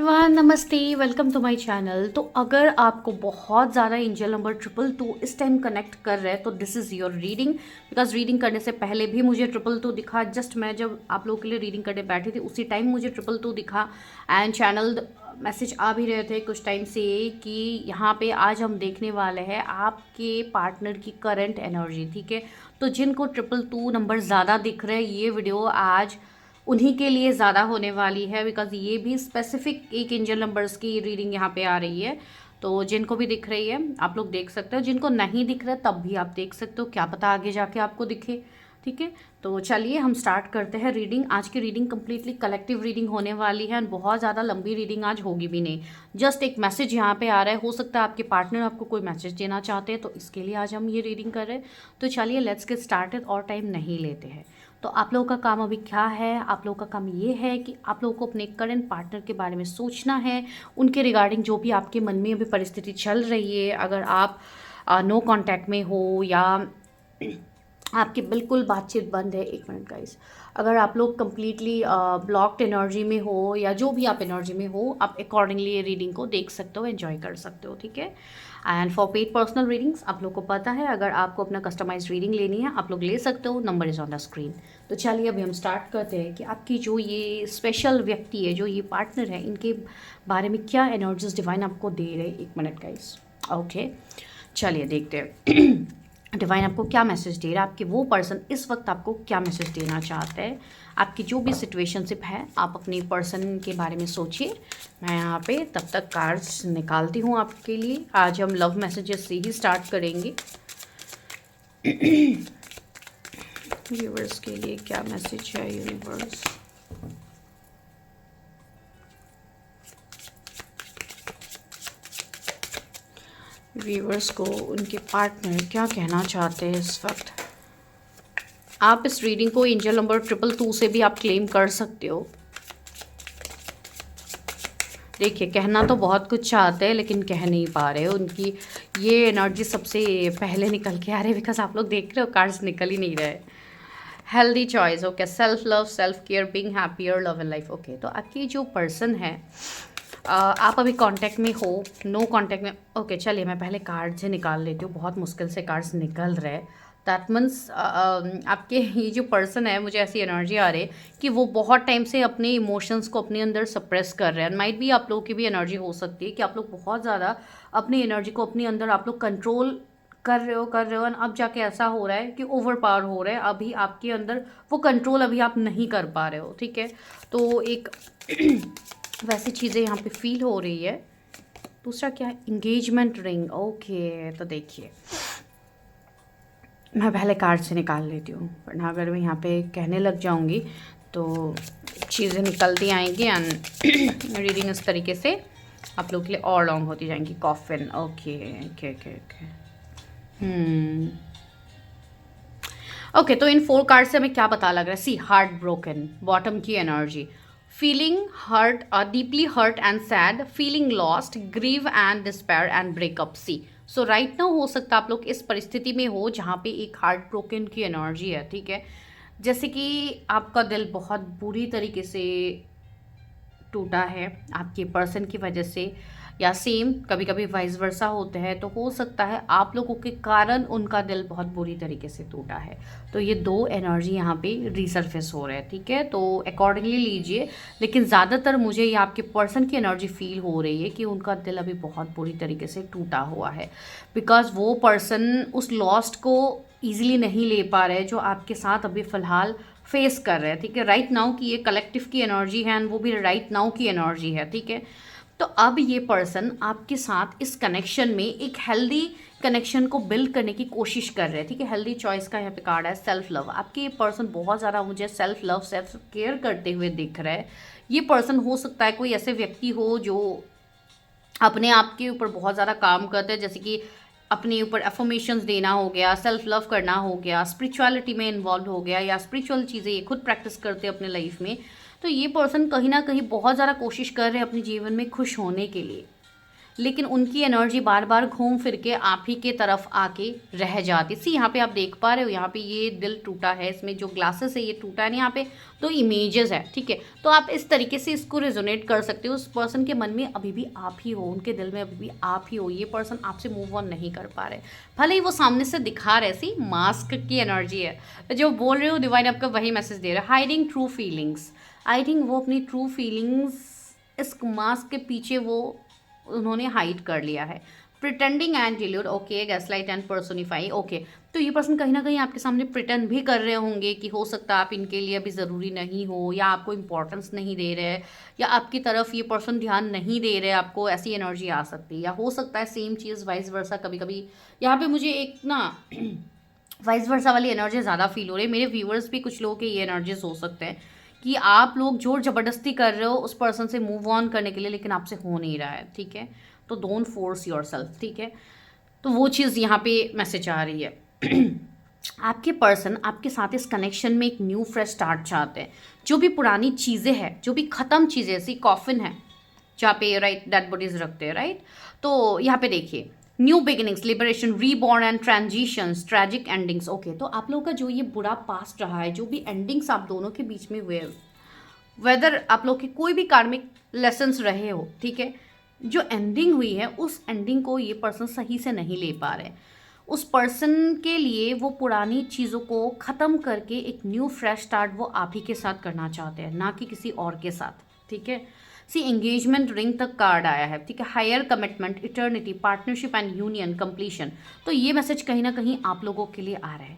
वाह नमस्ते, welcome to my channel. तो अगर आपको बहुत ज़्यादा एंजल नंबर 222 इस टाइम कनेक्ट कर रहे हैं तो this is your reading. Because reading करने से पहले भी मुझे 222 दिखा। जस्ट मैं जब आप लोगों के लिए रीडिंग करने बैठी थी उसी टाइम मुझे 222 दिखा। एंड चैनल मैसेज आ भी रहे थे कुछ टाइम से कि यहाँ पे आज हम देखने वाले हैं आपके पार्टनर की करंट एनर्जी। ठीक है, तो जिनको 222 नंबर ज़्यादा दिख रहे हैं ये वीडियो आज उन्हीं के लिए ज़्यादा होने वाली है। बिकॉज ये भी स्पेसिफिक एक एंजल नंबर्स की रीडिंग यहाँ पे आ रही है। तो जिनको भी दिख रही है आप लोग देख सकते हो, जिनको नहीं दिख रहा तब भी आप देख सकते हो, क्या पता आगे जाके आपको दिखे। ठीक है, तो चलिए हम स्टार्ट करते हैं रीडिंग। आज की रीडिंग कम्प्लीटली कलेक्टिव रीडिंग होने वाली है। बहुत ज़्यादा लंबी रीडिंग आज होगी भी नहीं। जस्ट एक मैसेज यहाँ पे आ रहा है, हो सकता है आपके पार्टनर आपको कोई मैसेज देना चाहते हैं, तो इसके लिए आज हम ये रीडिंग कर रहे हैं। तो चलिए लेट्स गेट स्टार्टेड और टाइम नहीं लेते हैं। तो आप लोगों का काम अभी क्या है? आप लोगों का काम ये है कि आप लोगों को अपने करंट पार्टनर के बारे में सोचना है, उनके रिगार्डिंग जो भी आपके मन में अभी परिस्थिति चल रही है। अगर आप नो कांटेक्ट में हो या आपकी बिल्कुल बातचीत बंद है, एक मिनट गाइस, अगर आप लोग कंप्लीटली ब्लॉक्ड एनर्जी में हो या जो भी आप एनर्जी में हो, आप अकॉर्डिंगली ये रीडिंग को देख सकते हो, एंजॉय कर सकते हो। ठीक है, and for paid personal readings आप लोग को पता है, अगर आपको अपना कस्टमाइज रीडिंग लेनी है आप लोग ले सकते हो, number is on the screen. तो चलिए अभी हम स्टार्ट करते हैं कि आपकी जो ये स्पेशल व्यक्ति है, जो ये पार्टनर है, इनके बारे में क्या एनर्जीज डिवाइन आपको दे रहे हैं। एक मिनट गाइस, ओके चलिए देखते हैं डिवाइन आपको क्या मैसेज दे रहा है। आपके वो पर्सन इस वक्त आपको क्या मैसेज देना चाहते हैं। आपकी जो भी सिचुएशनशिप है आप अपनी पर्सन के बारे में सोचिए। मैं यहाँ पे तब तक कार्ड्स निकालती हूँ आपके लिए। आज हम लव मैसेजेस से ही स्टार्ट करेंगे। व्यूअर्स के लिए क्या मैसेज है यूनिवर्स? व्यूअर्स को उनके पार्टनर क्या कहना चाहते हैं इस वक्त। आप इस रीडिंग को एंजल नंबर 222 से भी आप क्लेम कर सकते हो। देखिए, कहना तो बहुत कुछ चाहते हैं लेकिन कह नहीं पा रहे हो। उनकी ये एनर्जी सबसे पहले निकल के आ रही है। बिकॉज आप लोग देख रहे हो कार्ड्स निकल ही नहीं रहे। Healthy choice, okay, self love, self care, being happier, love in life. Okay, तो आपकी जो पर्सन है आप अभी कांटेक्ट में हो, नो कांटेक्ट में। ओके चलिए मैं पहले कार्ड से निकाल लेती हूँ। बहुत मुश्किल से कार्ड्स निकल रहे हैं। दैट मीन्स आपके ये जो पर्सन है, मुझे ऐसी एनर्जी आ रही है कि वो बहुत टाइम से अपने इमोशंस को अपने अंदर सप्रेस कर रहे हैं। माइट भी आप लोगों की भी एनर्जी हो सकती है कि आप लोग बहुत ज़्यादा अपनी एनर्जी को अपने अंदर आप लोग कंट्रोल कर रहे हो और अब जाके ऐसा हो रहा है कि ओवर पावर हो रहा है। अभी आपके अंदर वो कंट्रोल अभी आप नहीं कर पा रहे हो। ठीक है, तो एक वैसी चीज़ें यहाँ पे फील हो रही है। दूसरा क्या है? Engagement ring. ओके, तो देखिए मैं पहले कार्ड से निकाल लेती हूँ, वरना अगर मैं यहाँ पे कहने लग जाऊँगी तो चीज़ें निकलती आएंगी एंड रीडिंग इस तरीके से आप लोग के लिए और लॉन्ग होती जाएंगी। Coffin, okay okay okay okay okay, तो इन 4 कार्ड से हमें क्या पता लग रहा है? सी, हार्ट ब्रोकन, बॉटम की energy, feeling hurt, deeply hurt and sad, feeling lost, grieve and despair and breakup. See, so right now हो सकता है आप लोग इस परिस्थिति में हो जहाँ पे एक हार्ट ब्रोकन की एनर्जी है। ठीक है, जैसे कि आपका दिल बहुत बुरी तरीके से टूटा है आपके पर्सन की वजह से, या सेम कभी कभी वाइस वर्सा होते हैं। तो हो सकता है आप लोगों के कारण उनका दिल बहुत बुरी तरीके से टूटा है। तो ये 2 एनर्जी यहाँ पे रिसर्फेस हो रहे हैं। ठीक है, तो अकॉर्डिंगली लीजिए। लेकिन ज़्यादातर मुझे ये आपके पर्सन की एनर्जी फील हो रही है कि उनका दिल अभी बहुत बुरी तरीके से टूटा हुआ है। बिकॉज वो पर्सन उस लॉस्ट को ईजिली नहीं ले पा रहे जो आपके साथ अभी फ़िलहाल फेस कर रहे हैं। ठीक है, राइट नाउ की ये कलेक्टिव की एनर्जी है एंड वो भी राइट नाउ की एनर्जी है। ठीक है, तो अब ये पर्सन आपके साथ इस कनेक्शन में एक हेल्दी कनेक्शन को बिल्ड करने की कोशिश कर रहे हैं। ठीक है, हेल्दी चॉइस का यहाँ पे कार्ड है सेल्फ लव। आपके ये पर्सन बहुत ज़्यादा मुझे सेल्फ लव, सेल्फ केयर करते हुए दिख रहा है। ये पर्सन हो सकता है कोई ऐसे व्यक्ति हो जो अपने आप के ऊपर बहुत ज़्यादा काम करते हैं, जैसे कि अपने ऊपर एफर्मेशंस देना हो गया, सेल्फ लव करना हो गया, स्पिरिचुअलिटी में इन्वॉल्व हो गया, या स्पिरिचुअल चीज़ें ये खुद प्रैक्टिस करते हैं अपने लाइफ में। तो ये पर्सन कहीं ना कहीं बहुत ज़्यादा कोशिश कर रहे हैं अपने जीवन में खुश होने के लिए। लेकिन उनकी एनर्जी बार बार घूम फिर के आप ही के तरफ आके रह जाती। सी यहाँ पे आप देख पा रहे हो, यहाँ पे ये दिल टूटा है, इसमें जो ग्लासेस है ये टूटा है, यहाँ पे तो इमेजेस है, ठीक है। तो आप इस तरीके से इसको रेजोनेट कर सकते हो। उस पर्सन के मन में अभी भी आप ही हो, उनके दिल में अभी भी आप ही हो, ये पर्सन आपसे मूव ऑन नहीं कर पा रहे, भले ही वो सामने से दिखा रहे। सी मास्क की एनर्जी है जो बोल रहे हो, डिवाइन आपका वही मैसेज दे रहा है, hiding true feelings. I think वो अपनी ट्रू फीलिंग्स इस मास्क के पीछे वो उन्होंने हाइड कर लिया है। Pretending and deluded, okay, gaslight and personify, okay. तो ये पर्सन कहीं ना कहीं आपके सामने प्रिटेंड भी कर रहे होंगे कि हो सकता है आप इनके लिए अभी ज़रूरी नहीं हो, या आपको इंपॉर्टेंस नहीं दे रहे, या आपकी तरफ ये पर्सन ध्यान नहीं दे रहे, आपको ऐसी एनर्जी आ सकती है। या हो सकता है सेम चीज़ वाइस वर्सा, कभी कभी यहाँ पे मुझे एक ना वाइस वर्सा वाली एनर्जी ज़्यादा फील हो रही है। मेरे व्यूअर्स भी कुछ लोगों के ये एनर्जीज हो सकते हैं कि आप लोग जोर ज़बरदस्ती कर रहे हो उस पर्सन से मूव ऑन करने के लिए, लेकिन आपसे हो नहीं रहा है, ठीक है। तो डोंट फोर्स योरसेल्फ, ठीक है। तो वो चीज़ यहाँ पे मैसेज आ रही है। आपके पर्सन आपके साथ इस कनेक्शन में एक न्यू फ्रेश स्टार्ट चाहते हैं। जो भी पुरानी चीज़ें हैं, जो भी ख़त्म चीज़ें, ऐसी कॉफिन है जहाँ पे राइट डेड बॉडीज रखते हैं, राइट। तो यहाँ पे देखिए, new beginnings, liberation, reborn and transitions, tragic endings, okay. तो आप लोगों का जो ये बुरा पास्ट रहा है, जो भी एंडिंग्स आप दोनों के बीच में हुए, वेदर आप लोग के कोई भी कार्मिक लेसन्स रहे हो, ठीक है, जो एंडिंग हुई है उस एंडिंग को ये पर्सन सही से नहीं ले पा रहे। उस पर्सन के लिए वो पुरानी चीज़ों को ख़त्म करके एक न्यू फ्रेश स्टार्ट वो आप ही के साथ करना चाहते हैं, ना कि किसी और के साथ, ठीक है। सी एंगेजमेंट रिंग तक कार्ड आया है, ठीक है। Higher commitment, eternity, partnership and union, completion. तो ये मैसेज कहीं ना कहीं आप लोगों के लिए आ रहा है।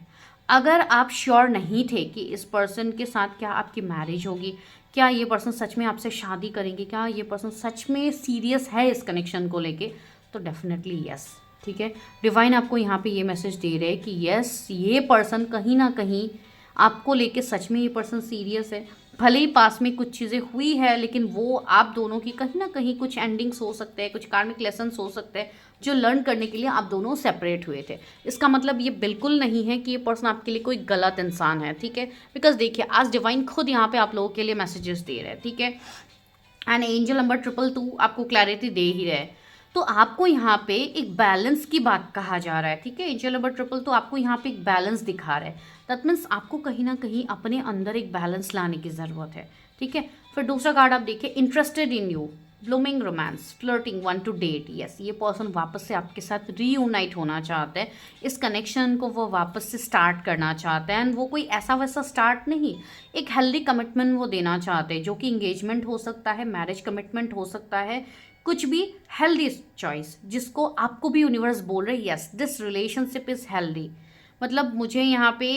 अगर आप श्योर नहीं थे कि इस पर्सन के साथ क्या आपकी मैरिज होगी, क्या ये पर्सन सच में आपसे शादी करेंगे, क्या ये पर्सन सच में सीरियस है इस कनेक्शन को लेके, तो डेफिनेटली यस, ठीक है। डिवाइन आपको यहाँ पे ये मैसेज दे रहे हैं कि यस, ये पर्सन कहीं ना कहीं आपको लेके सच में ये पर्सन सीरियस है। भले ही पास में कुछ चीज़ें हुई है, लेकिन वो आप दोनों की कहीं ना कहीं कुछ एंडिंग्स हो सकते हैं, कुछ कार्मिक लेसन्स हो सकते हैं जो लर्न करने के लिए आप दोनों सेपरेट हुए थे। इसका मतलब ये बिल्कुल नहीं है कि ये पर्सन आपके लिए कोई गलत इंसान है, ठीक है। बिकॉज देखिए, आज डिवाइन खुद यहाँ पे आप लोगों के लिए मैसेजेस दे रहे हैं, ठीक है। एंड एंजल नंबर 222 आपको क्लैरिटी दे ही रहे हैं। तो आपको यहाँ पे एक बैलेंस की बात कहा जा रहा है, ठीक है। एंजल नंबर 222 तो आपको यहाँ पे एक बैलेंस दिखा रहा है। दैट मीन्स आपको कहीं ना कहीं अपने अंदर एक बैलेंस लाने की ज़रूरत है, ठीक है। फिर दूसरा कार्ड आप देखिए, interested in you, blooming romance, flirting, one to date. Yes, ये पर्सन वापस से आपके साथ रीयूनाइट होना चाहते हैं, इस कनेक्शन को वो वापस से स्टार्ट करना चाहते हैं। एंड वो कोई ऐसा वैसा स्टार्ट नहीं, एक हेल्दी कमिटमेंट वो देना चाहते हैं, जो कि इंगेजमेंट हो सकता है, मैरिज कमिटमेंट हो सकता है, कुछ भी हेल्दी चॉइस जिसको आपको भी यूनिवर्स बोल रहे yes this relationship is healthy. मतलब मुझे यहाँ पे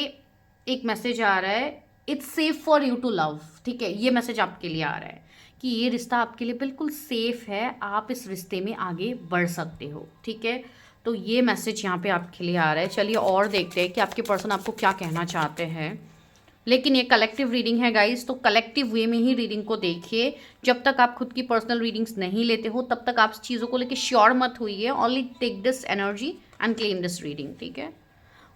एक मैसेज आ रहा है, it's safe for you to love, ठीक है। ये मैसेज आपके लिए आ रहा है कि ये रिश्ता आपके लिए बिल्कुल सेफ है, आप इस रिश्ते में आगे बढ़ सकते हो, ठीक है। तो ये मैसेज यहाँ पे आपके लिए आ रहा है। चलिए और देखते हैं कि आपके पर्सन आपको क्या कहना चाहते हैं। लेकिन ये कलेक्टिव रीडिंग है गाइस, तो कलेक्टिव वे में ही रीडिंग को देखिए। जब तक आप खुद की पर्सनल रीडिंग्स नहीं लेते हो, तब तक आप चीज़ों को लेके श्योर मत होइए। Only take this energy and claim this reading, ठीक है।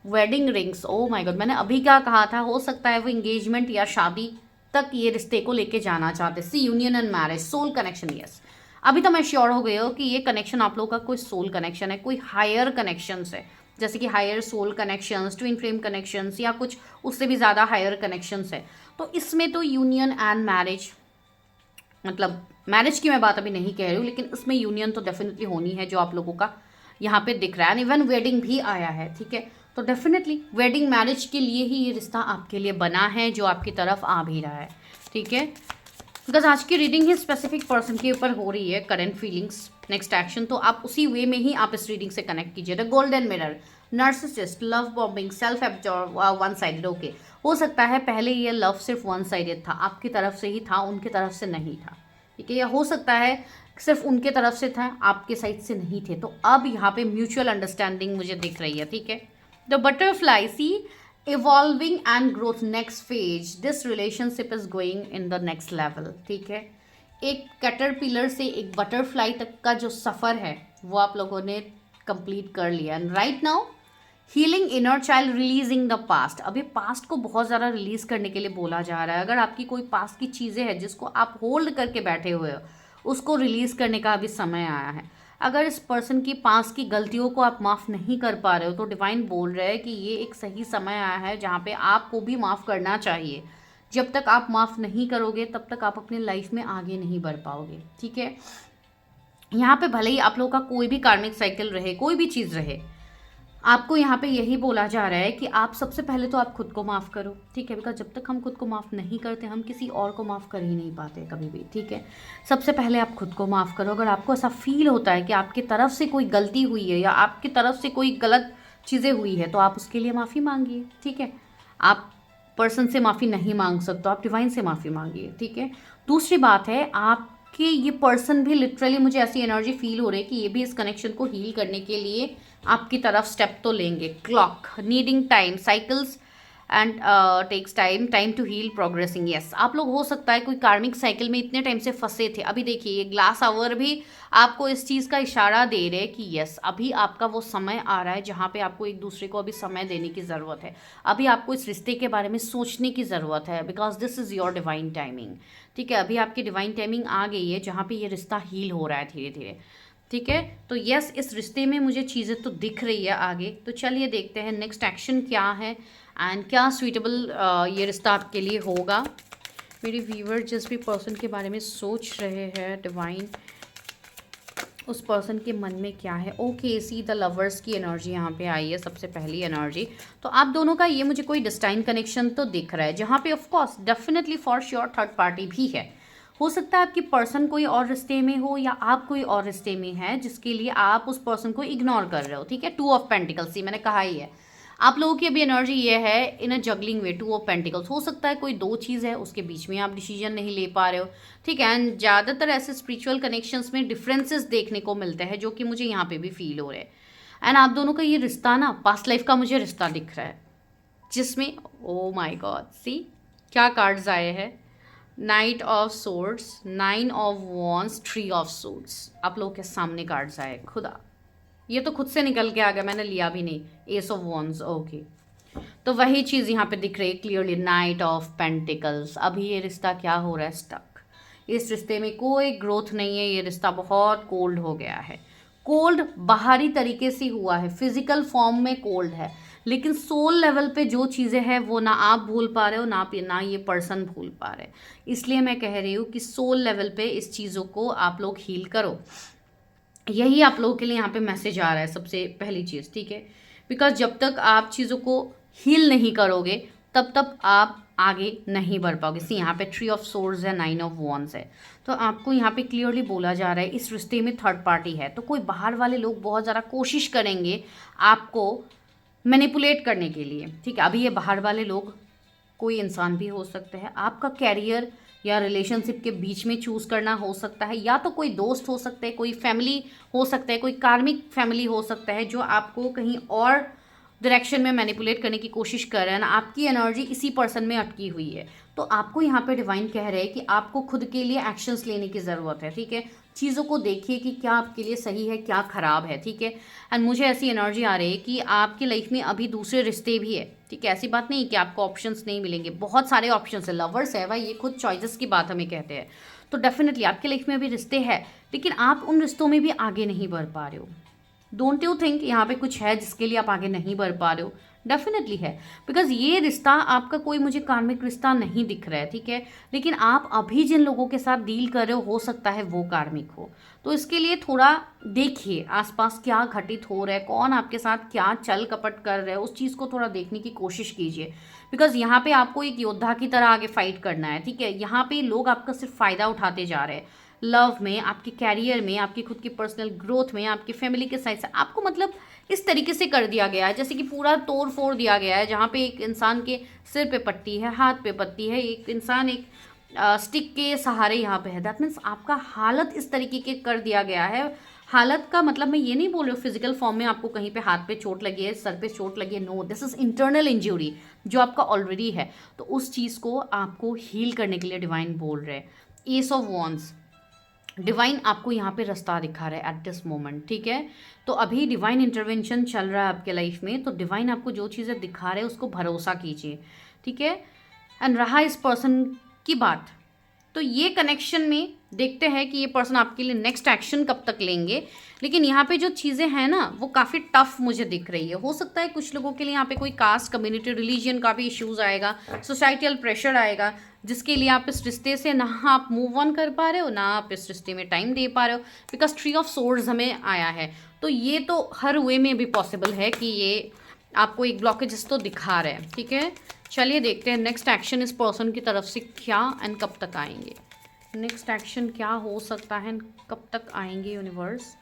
Wedding rings, oh my God, मैंने अभी क्या कहा था, हो सकता है वो इंगेजमेंट या शादी तक ये रिश्ते को लेके जाना चाहते। See union and marriage, soul connection, yes. अभी तो मैं श्योर हो गई हूँ कि ये कनेक्शन आप लोगों का कोई सोल कनेक्शन है, कोई हायर कनेक्शंस है, जैसे कि higher soul connections, twin flame connections, या कुछ उससे भी ज़्यादा हायर कनेक्शंस है। तो इसमें तो यूनियन एंड मैरिज, मतलब मैरिज की मैं बात अभी नहीं कह रही हूँ, लेकिन इसमें यूनियन तो डेफिनेटली होनी है, जो आप लोगों का यहाँ पे दिख रहा है। एंड इवन वेडिंग भी आया है, ठीक है। तो डेफिनेटली वेडिंग मैरिज के लिए ही ये रिश्ता आपके लिए बना है, जो आपकी तरफ आ भी रहा है, ठीक है। बिकॉज आज की रीडिंग ही स्पेसिफिक पर्सन के ऊपर हो रही है, करंट फीलिंग्स, नेक्स्ट एक्शन, तो आप उसी वे में ही आप इस रीडिंग से कनेक्ट कीजिए। The golden mirror, narcissist, love bombing, self absorb, one sided, okay. हो सकता है पहले ये लव सिर्फ वन साइडेड था, आपकी तरफ से ही था, उनकी तरफ से नहीं था, ठीक है। या हो सकता है सिर्फ उनके तरफ से था, आपके साइड से नहीं थे। तो अब यहाँ पे म्यूचुअल अंडरस्टैंडिंग मुझे दिख रही है, ठीक है। The butterfly, see evolving and growth, next phase, this relationship is going in the next level, ठीक है। एक कैटरपिलर से एक बटरफ्लाई तक का जो सफ़र है वो आप लोगों ने कंप्लीट कर लिया। And right now healing inner child, releasing the past. अभी पास्ट को बहुत ज़्यादा रिलीज करने के लिए बोला जा रहा है। अगर आपकी कोई पास्ट की चीज़ें हैं जिसको आप होल्ड करके बैठे हुए हो, उसको रिलीज़ करने का अभी समय आया है। अगर इस पर्सन की पास की गलतियों को आप माफ़ नहीं कर पा रहे हो तो डिवाइन बोल रहा है कि ये एक सही समय आया है जहाँ पे आपको भी माफ़ करना चाहिए। जब तक आप माफ़ नहीं करोगे तब तक आप अपनी लाइफ में आगे नहीं बढ़ पाओगे, ठीक है। यहाँ पे भले ही आप लोगों का कोई भी कार्मिक साइकिल रहे, कोई भी चीज़ रहे, आपको यहाँ पे यही बोला जा रहा है कि आप सबसे पहले तो आप खुद को माफ़ करो, ठीक है। बिकॉज जब तक हम खुद को माफ़ नहीं करते हम किसी और को माफ़ कर ही नहीं पाते कभी भी, ठीक है। सबसे पहले आप खुद को माफ़ करो। अगर आपको ऐसा फील होता है कि आपकी तरफ से कोई गलती हुई है या आपकी तरफ से कोई गलत चीज़ें हुई है तो आप उसके लिए माफ़ी मांगिए, ठीक है। आप पर्सन से माफ़ी नहीं मांग सकते, आप डिवाइन से माफ़ी मांगिए, ठीक है। दूसरी बात है, आपके ये पर्सन भी लिटरली, मुझे ऐसी एनर्जी फील हो रही है कि ये भी इस कनेक्शन को हील करने के लिए आपकी तरफ स्टेप तो लेंगे। Clock needing time, cycles and takes time to heal, progressing. Yes, आप लोग हो सकता है कोई कार्मिक साइकिल में इतने टाइम से फंसे थे। अभी देखिए ये ग्लास आवर भी आपको इस चीज़ का इशारा दे रहे हैं कि यस, अभी आपका वो समय आ रहा है जहाँ पे आपको एक दूसरे को अभी समय देने की ज़रूरत है। अभी आपको इस रिश्ते के बारे में सोचने की ज़रूरत है, because this is your divine timing, ठीक है। अभी आपकी डिवाइन टाइमिंग आ गई है जहाँ पे ये रिश्ता हील हो रहा है धीरे धीरे, ठीक है। तो यस, इस रिश्ते में मुझे चीज़ें तो दिख रही है आगे। तो चलिए देखते हैं नेक्स्ट एक्शन क्या है एंड क्या सुइटेबल ये रिश्ता आपके लिए होगा। मेरे व्यूवर जिस भी पर्सन के बारे में सोच रहे हैं, डिवाइन उस पर्सन के मन में क्या है। ओके, सी द लवर्स की एनर्जी यहाँ पे आई है, सबसे पहली एनर्जी। तो आप दोनों का ये मुझे कोई डिस्टाइन कनेक्शन तो दिख रहा है जहाँ पे of course definitely for sure third party भी है। हो सकता है आपकी पर्सन कोई और रिश्ते में हो या आप कोई और रिश्ते में है जिसके लिए आप उस पर्सन को इग्नोर कर रहे हो, ठीक है। 2 ऑफ पेंटिकल्स, मैंने कहा ही है आप लोगों की अभी एनर्जी ये है इन अ जगलिंग वे, 2 ऑफ पेंटिकल्स। हो सकता है कोई दो चीज़ है उसके बीच में आप डिसीजन नहीं ले पा रहे हो, ठीक है। एंड ज़्यादातर ऐसे स्पिरिचुअल कनेक्शंस में डिफरेंसेस देखने को मिलते हैं जो कि मुझे यहाँ पे भी फील हो रहे हैं। एंड आप दोनों का ये रिश्ता ना पास्ट लाइफ का मुझे रिश्ता दिख रहा है जिसमें, ओ माई गॉड, सी क्या कार्ड्स आए हैं। Night of swords, 9 of wands, 3 of swords. आप लोगों के सामने कार्ड्स आए। खुदा, ये तो खुद से निकल के आ गया, मैंने लिया भी नहीं। S of wands, okay. तो वही चीज़ यहाँ पे दिख रही है क्लियरली, नाइट ऑफ पेंटिकल्स। अभी ये रिश्ता क्या हो रहा है, स्टक। इस रिश्ते में कोई ग्रोथ नहीं है, ये रिश्ता बहुत कोल्ड हो गया है। कोल्ड बाहरी तरीके से हुआ है, फिजिकल फॉर्म में कोल्ड है, लेकिन सोल लेवल पे जो चीज़ें हैं वो ना आप भूल पा रहे हो ना ये पर्सन भूल पा रहे। इसलिए मैं कह रही हूँ कि सोल लेवल पे इस चीज़ों को आप लोग हील करो। यही आप लोगों के लिए यहाँ पे मैसेज आ रहा है सबसे पहली चीज़, ठीक है। बिकॉज जब तक आप चीज़ों को हील नहीं करोगे तब तक आप आगे नहीं बढ़ पाओगे। सी यहाँ पे 3 ऑफ सोर्ड्स है, 9 ऑफ वॉन्ड्स है। तो आपको यहाँ पे क्लियरली बोला जा रहा है इस रिश्ते में थर्ड पार्टी है। तो कोई बाहर वाले लोग बहुत ज़्यादा कोशिश करेंगे आपको मैनिपुलेट करने के लिए, ठीक है। अभी ये बाहर वाले लोग कोई इंसान भी हो सकते हैं, आपका कैरियर या रिलेशनशिप के बीच में चूज़ करना हो सकता है, या तो कोई दोस्त हो सकते हैं, कोई फैमिली हो सकता है, कोई कार्मिक फैमिली हो सकता है जो आपको कहीं और डायरेक्शन में मैनिपुलेट करने की कोशिश कर रहे हैं ना। आपकी एनर्जी इसी पर्सन में अटकी हुई है। तो आपको यहाँ पे डिवाइन कह रहे हैं कि आपको खुद के लिए एक्शंस लेने की ज़रूरत है, ठीक है। चीज़ों को देखिए कि क्या आपके लिए सही है, क्या ख़राब है, ठीक है। एंड मुझे ऐसी एनर्जी आ रही है कि आपकी लाइफ में अभी दूसरे रिश्ते भी है, ठीक है। ऐसी बात नहीं कि आपको ऑप्शंस नहीं मिलेंगे, बहुत सारे ऑप्शंस है। लवर्स है भाई, ये खुद चॉइसेस की बात हमें कहते हैं। तो डेफिनेटली आपकी लाइफ में अभी रिश्ते हैं, लेकिन आप उन रिश्तों में भी आगे नहीं बढ़ पा रहे हो। डोंट यू थिंक यहाँ पे कुछ है जिसके लिए आप आगे नहीं बढ़ पा रहे हो? डेफिनेटली है, बिकॉज ये रिश्ता आपका कोई मुझे कार्मिक रिश्ता नहीं दिख रहा है, ठीक है। लेकिन आप अभी जिन लोगों के साथ डील कर रहे हो सकता है वो कार्मिक हो। तो इसके लिए थोड़ा देखिए आसपास क्या घटित हो रहा है, कौन आपके साथ क्या चल कपट कर रहा है, उस चीज़ को थोड़ा देखने की कोशिश कीजिए। बिकॉज यहाँ पे आपको एक योद्धा की तरह आगे फाइट करना है, ठीक है। यहाँ पे लोग आपका सिर्फ फ़ायदा उठाते जा रहे हैं। लव में, आपके कैरियर में, आपकी खुद की पर्सनल ग्रोथ में, आपकी फैमिली के साइड से आपको मतलब इस तरीके से कर दिया गया है जैसे कि पूरा तोड़ फोड़ दिया गया है। जहाँ पे एक इंसान के सिर पे पट्टी है, हाथ पे पट्टी है, एक इंसान एक स्टिक के सहारे यहाँ पे है। दैट मीन्स आपका हालत इस तरीके के कर दिया गया है। हालत का मतलब मैं ये नहीं बोल रही हूँ फिजिकल फॉर्म में आपको कहीं पे हाथ पे चोट लगी है, सर पे चोट लगी है। No, this is internal injury जो आपका ऑलरेडी है। तो उस चीज़ को आपको हील करने के लिए डिवाइन बोल रहे हैं। एस ऑफ वॉन्ड्स, डिवाइन आपको यहाँ पे रास्ता दिखा रहा है एट दिस मोमेंट, ठीक है। तो अभी डिवाइन इंटरवेंशन चल रहा है आपके लाइफ में। तो डिवाइन आपको जो चीज़ें दिखा रहे हैं उसको भरोसा कीजिए, ठीक है। एंड रहा इस पर्सन की बात, तो ये कनेक्शन में देखते हैं कि ये पर्सन आपके लिए नेक्स्ट एक्शन कब तक लेंगे। लेकिन यहाँ पे जो चीज़ें हैं ना वो काफ़ी टफ मुझे दिख रही है। हो सकता है कुछ लोगों के लिए यहाँ पे कोई कास्ट, कम्युनिटी, रिलीजन का भी इश्यूज आएगा, सोसाइटल प्रेशर आएगा, जिसके लिए आप इस रिश्ते से ना आप मूव ऑन कर पा रहे हो, ना आप इस रिश्ते में टाइम दे पा रहे हो, बिकॉज 3 ऑफ सोर्ड्स हमें आया है। तो ये तो हर वे में भी पॉसिबल है कि ये आपको एक ब्लॉकेजेस तो दिखा रहे हैं। ठीक है, चलिए देखते हैं नेक्स्ट एक्शन इस पर्सन की तरफ से क्या एंड कब तक आएंगे। नेक्स्ट एक्शन क्या हो सकता है, कब तक आएंगे universe.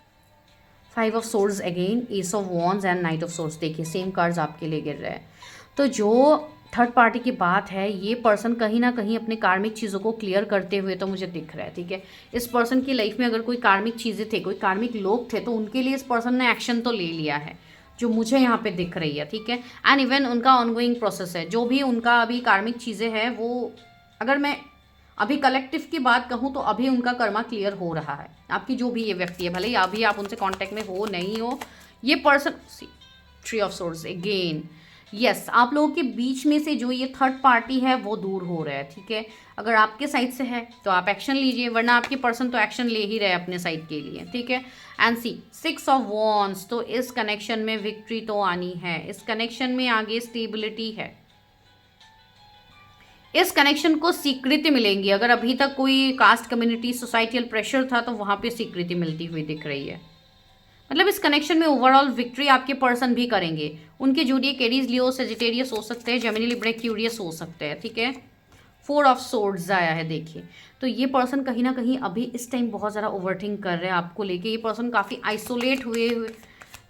5 of swords again, S of wands and night of swords. देखिए सेम कार्ड्स आपके लिए गिर रहे हैं। तो जो थर्ड पार्टी की बात है, ये पर्सन कहीं ना कहीं अपने कार्मिक चीज़ों को क्लियर करते हुए तो मुझे दिख रहा है। ठीक है, इस पर्सन की लाइफ में अगर कोई कार्मिक चीज़ें थे, कोई कार्मिक लोग थे, तो उनके लिए इस पर्सन ने एक्शन तो ले लिया है जो मुझे यहाँ पे दिख रही है। ठीक है, एंड इवन उनका ऑनगोइंग प्रोसेस है, जो भी उनका अभी कार्मिक चीज़ें हैं वो, अगर मैं अभी कलेक्टिव की बात कहूँ तो अभी उनका कर्मा क्लियर हो रहा है। आपकी जो भी ये व्यक्ति है, भले ही अभी आप उनसे कांटेक्ट में हो नहीं हो, ये person, see 3 of swords again, yes, आप लोगों के बीच में से जो ये थर्ड पार्टी है वो दूर हो रहा है। ठीक है, अगर आपके साइड से है तो आप एक्शन लीजिए, वरना आपकी पर्सन तो एक्शन ले ही रहे अपने साइड के लिए। ठीक है, एंड सी 6 ऑफ वॉन्ड्स, तो इस कनेक्शन में विक्ट्री तो आनी है, इस कनेक्शन में आगे स्टेबिलिटी है, इस कनेक्शन को स्वीकृति मिलेंगी। अगर अभी तक कोई कास्ट, कम्युनिटी, सोसाइटल प्रेशर था तो वहाँ पे स्वीकृति मिलती हुई दिख रही है। मतलब इस कनेक्शन में ओवरऑल विक्ट्री आपके पर्सन भी करेंगे। उनके जोडिएक एरीज, लियो, सेजिटेरियस हो सकते हैं, जेमिनी, लिब्रा, एक्वेरियस हो सकते हैं। ठीक है, 4 ऑफ सोर्ड्स आया है। देखिए, तो ये पर्सन कहीं ना कहीं अभी इस टाइम बहुत ज़्यादा ओवरथिंक कर रहे हैं आपको लेके। ये पर्सन काफ़ी आइसोलेट हुए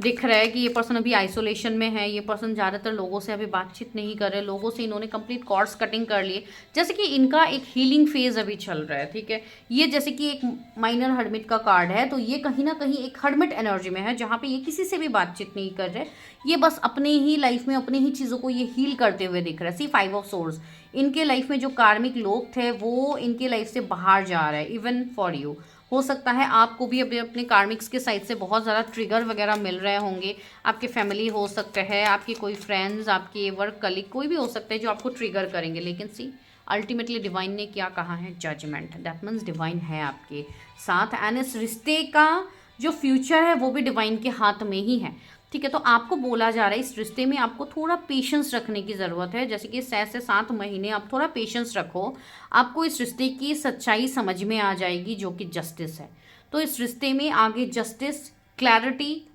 दिख रहा है कि ये पर्सन अभी आइसोलेशन में है। ये पर्सन ज़्यादातर लोगों से अभी बातचीत नहीं कर रहे, लोगों से इन्होंने कंप्लीट कॉर्ड्स कटिंग कर लिए, जैसे कि इनका एक हीलिंग फेज अभी चल रहा है। ठीक है, ये जैसे कि एक माइनर हर्मिट का कार्ड है, तो ये कहीं ना कहीं एक हर्मिट एनर्जी में है, जहाँ पे ये किसी से भी बातचीत नहीं कर रहे, ये बस अपने ही लाइफ में अपनी ही चीज़ों को ये हील करते हुए दिख रहा है। सी 5 ऑफ सोर्ड्स, इनके लाइफ में जो कार्मिक लोग थे वो इनके लाइफ से बाहर जा रहा है। इवन फॉर यू, हो सकता है आपको भी अभी अपने कार्मिक्स के साइड से बहुत ज़्यादा ट्रिगर वगैरह मिल रहे होंगे। आपके फैमिली हो सकते हैं, आपके कोई फ्रेंड्स, आपके वर्क कलीग, कोई भी हो सकते हैं जो आपको ट्रिगर करेंगे। लेकिन सी अल्टीमेटली डिवाइन ने क्या कहा है, जजमेंट। दैट मीन्स डिवाइन है आपके साथ, एंड इस रिश्ते का जो फ्यूचर है वो भी डिवाइन के हाथ में ही है। ठीक है, तो आपको बोला जा रहा है इस रिश्ते में आपको थोड़ा पेशेंस रखने की ज़रूरत है। जैसे कि 6 से 7 महीने आप थोड़ा पेशेंस रखो, आपको इस रिश्ते की सच्चाई समझ में आ जाएगी, जो कि जस्टिस है। तो इस रिश्ते में आगे जस्टिस, क्लैरिटी,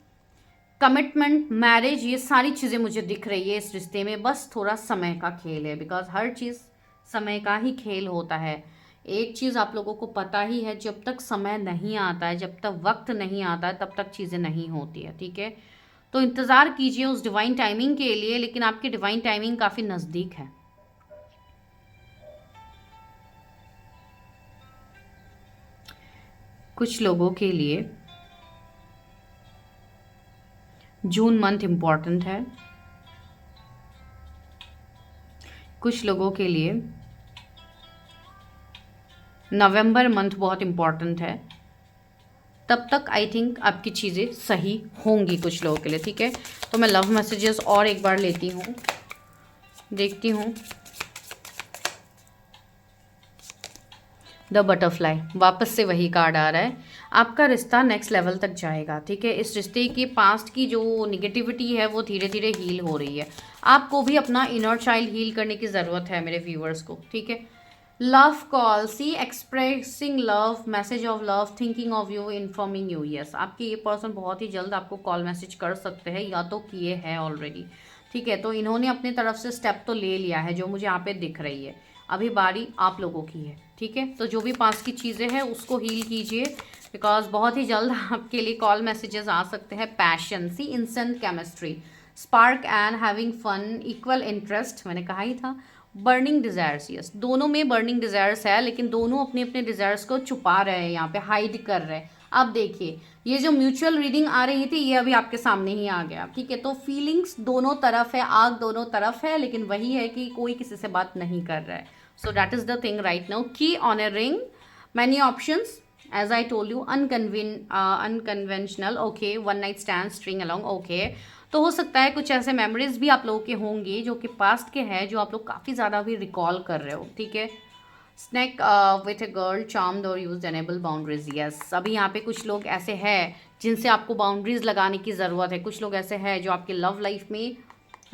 कमिटमेंट, मैरिज, ये सारी चीज़ें मुझे दिख रही है इस रिश्ते में। बस थोड़ा समय का खेल है, बिकॉज हर चीज़ समय का ही खेल होता है। एक चीज़ आप लोगों को पता ही है, जब तक समय नहीं आता है, जब तक वक्त नहीं आता है, तब तक चीज़ें नहीं होती है। ठीक है, तो इंतज़ार कीजिए उस डिवाइन टाइमिंग के लिए, लेकिन आपकी डिवाइन टाइमिंग काफ़ी नज़दीक है। कुछ लोगों के लिए जून मंथ इम्पॉर्टेंट है, कुछ लोगों के लिए नवंबर मंथ बहुत इम्पॉर्टेंट है। तब तक आई थिंक आपकी चीज़ें सही होंगी कुछ लोगों के लिए। ठीक है, तो मैं लव मैसेजेस और एक बार लेती हूँ, देखती हूँ। द बटरफ्लाई, वापस से वही कार्ड आ रहा है। आपका रिश्ता नेक्स्ट लेवल तक जाएगा। ठीक है, इस रिश्ते की पास्ट की जो निगेटिविटी है वो धीरे धीरे हील हो रही है। आपको भी अपना इनर चाइल्ड हील करने की ज़रूरत है मेरे व्यूअर्स को। ठीक है, love call, see expressing love, message of love, thinking of you, informing you. Yes, आपके ये पर्सन बहुत ही जल्द आपको कॉल मैसेज कर सकते हैं, या तो किए हैं ऑलरेडी। ठीक है, तो इन्होंने अपनी तरफ से स्टेप तो ले लिया है, जो मुझे यहाँ पे दिख रही है। अभी बारी आप लोगों की है। ठीक है, तो जो भी पास की चीज़ें हैं उसको हील कीजिए, बिकॉज बहुत ही जल्द आपके लिए कॉल मैसेजेस आ सकते हैं। Passion, see instant chemistry, spark and having fun, equal interest, मैंने कहा ही था। बर्निंग डिज़ायर्स, यस, दोनों में बर्निंग डिज़ायर्स है, लेकिन दोनों अपने अपने डिज़ायर्स को छुपा रहे हैं, यहाँ पे हाइड कर रहे हैं। अब देखिए, ये जो म्यूचुअल रीडिंग आ रही थी ये अभी आपके सामने ही आ गया। ठीक है, तो फीलिंग्स दोनों तरफ है, आग दोनों तरफ है, लेकिन वही है कि कोई किसी से बात नहीं कर रहा है। So that is the thing right now. Key on a ring, many options, as I told you, unconventional, okay, one night stand, string along, okay. तो हो सकता है कुछ ऐसे मेमोरीज भी आप लोगों के होंगे जो कि पास्ट के हैं, जो आप लोग काफ़ी ज़्यादा भी रिकॉल कर रहे हो। ठीक है, snake with a girl charmed और यूज एनेबल बाउंड्रीज। यस, अभी यहाँ पे कुछ लोग ऐसे हैं जिनसे आपको बाउंड्रीज लगाने की ज़रूरत है। कुछ लोग ऐसे हैं जो आपके लव लाइफ में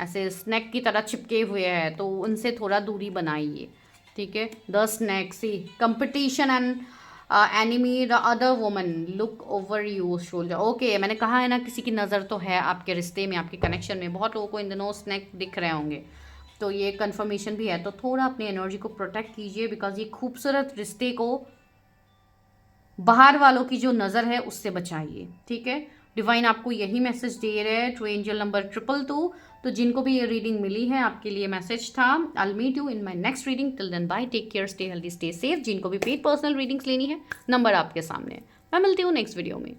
ऐसे स्नैक की तरह चिपके हुए हैं, तो उनसे थोड़ा दूरी बनाइए, ठीक है। The snake, see competition and enemy the other woman look over you shoulder. Okay, मैंने कहा है ना, किसी की नज़र तो है आपके रिश्ते में, आपके कनेक्शन में। बहुत लोगों को इन दिनों स्नैक दिख रहे होंगे, तो ये कंफर्मेशन भी है। तो थोड़ा अपनी एनर्जी को प्रोटेक्ट कीजिए, बिकॉज ये खूबसूरत रिश्ते को बाहर वालों की जो नज़र है उससे बचाइए, ठीक है। डिवाइन आपको यही मैसेज दे रहे हैं, टू एंजल नंबर 222। तो जिनको भी ये रीडिंग मिली है, आपके लिए मैसेज था। I meet you in my next reading, till then bye, take care, stay healthy, stay safe. जिनको भी पेड पर्सनल रीडिंग्स लेनी है, नंबर आपके सामने है। मैं मिलती हूँ नेक्स्ट वीडियो में।